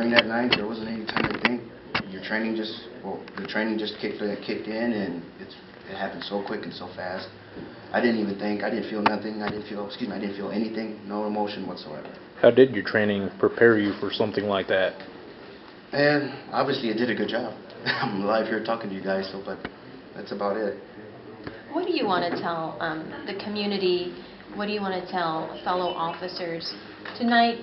during that night, there wasn't any time to think. Your training just, the training just kicked in, and it happened so quick and so fast. I didn't even think. I didn't feel nothing. I didn't feel anything. No emotion whatsoever. How did your training prepare you for something like that? And obviously, it did a good job. I'm live here talking to you guys, so but that's about it. What do you want to tell the community? What do you want to tell fellow officers? Tonight,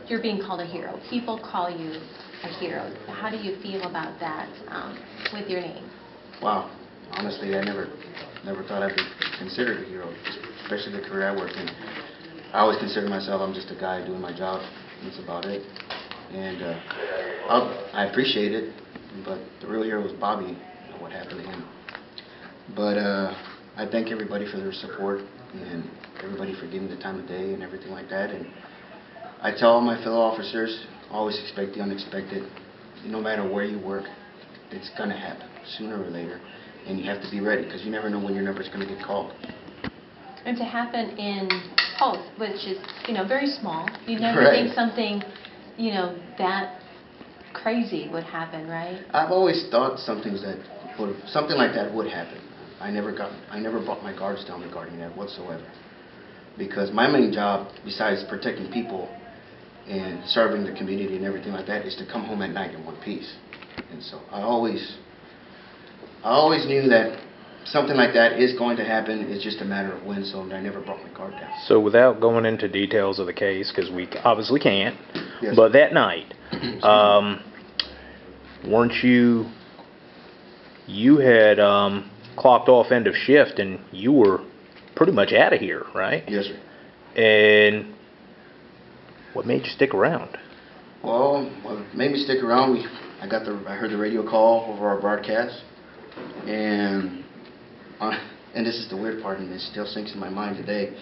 you're being called a hero. People call you a hero. How do you feel about that with your name? Wow. Honestly, I never thought I'd be considered a hero, especially the career I worked in. I always consider myself, I'm just a guy doing my job. That's about it. And I appreciate it, but the real hero was Bobby, what happened to him. But I thank everybody for their support and everybody for giving the time of day and everything like that. And I tell all my fellow officers, always expect the unexpected. No matter where you work, it's going to happen sooner or later. And you have to be ready because you never know when your number is going to get called. And to happen in Poth, which is, very small, you never Right. think something, that crazy would happen, right? I've always thought something like that would happen. I never brought my guards down regarding that whatsoever. Because my main job, besides protecting people and serving the community and everything like that, is to come home at night in one piece. And so I always knew that something like that is going to happen. It's just a matter of when, so I never brought my guard down. So without going into details of the case, because we obviously can't, Yes. but that night, weren't you had clocked off end of shift and you were pretty much out of here, right? Yes, sir. And what made you stick around? Well, what made me stick around, I heard the radio call over our broadcast, and this is the weird part, and it still sinks in my mind today.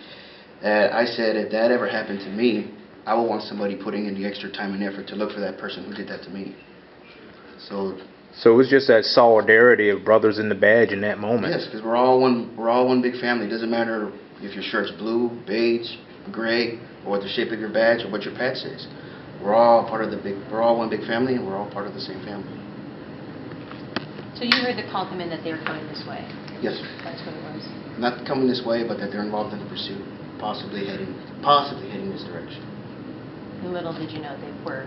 I said, if that ever happened to me, I would want somebody putting in the extra time and effort to look for that person who did that to me. So it was just that solidarity of brothers in the badge in that moment. yes, because we're all one big family. It doesn't matter if your shirt's blue, beige, gray, or what the shape of your badge or what your patch says. We're all one big family, and we're all part of the same family. So you heard the call come in that they were coming this way? Yes, sir. That's what it was. Not coming this way, but that they're involved in the pursuit, possibly heading this direction. Little did you know they were.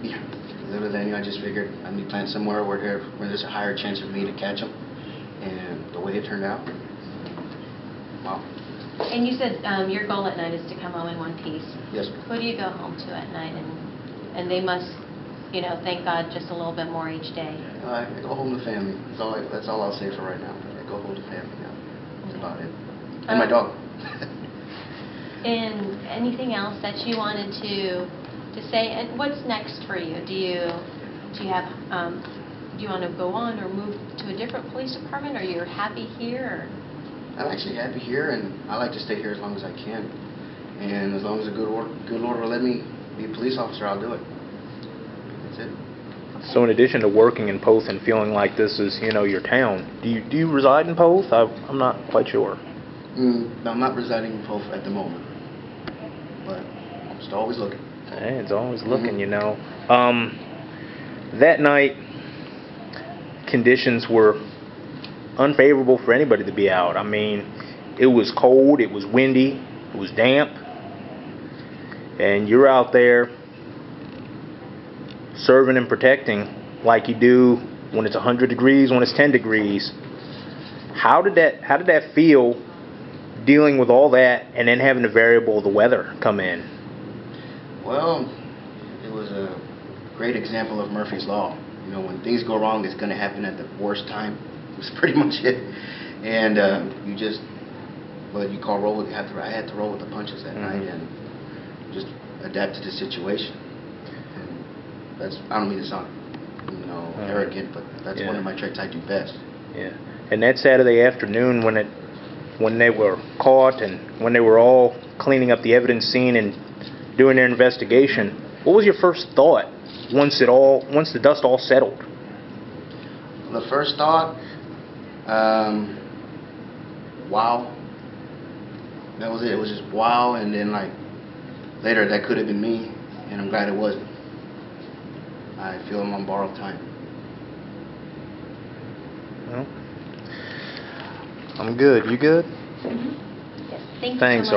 Yeah, little than I just figured I'd be planted somewhere where there's a higher chance of me to catch them, and the way it turned out, wow. And you said your goal at night is to come home in one piece. Yes, Who do you go home to at night? And they must, thank God just a little bit more each day. I go home to family. That's all I'll say for right now. I go home to family now. That's about it. And my dog. And anything else that you wanted to say? And what's next for you? Do you want to go on or move to a different police department, or you're happy here? I'm actually happy here, and I like to stay here as long as I can. And as long as the good Lord will let me be a police officer, I'll do it. That's it. So in addition to working in Poth and feeling like this is, your town, do you reside in Poth? I'm not quite sure. I'm not residing in Poth at the moment, but I'm still always looking. Hey, it's always looking, That night, conditions were unfavorable for anybody to be out. I mean, it was cold, it was windy, it was damp, and you're out there serving and protecting like you do when it's 100 degrees, when it's 10 degrees. How did that feel, dealing with all that and then having the variable of the weather come in? Well, it was a great example of Murphy's Law. When things go wrong, it's going to happen at the worst time. It was pretty much it. And you call roll with. I had to roll with the punches that night and just adapt to the situation. And I don't mean to sound, arrogant, but that's one of my tricks I do best. Yeah. And that Saturday afternoon, when they were caught and when they were all cleaning up the evidence scene and doing their investigation, what was your first thought once the dust all settled? The first thought, wow. That was it. It was just wow, and then later that could have been me, and I'm glad it wasn't. I feel I'm on borrowed time. Well, I'm good. You good? Yes, thank you so Thanks. much.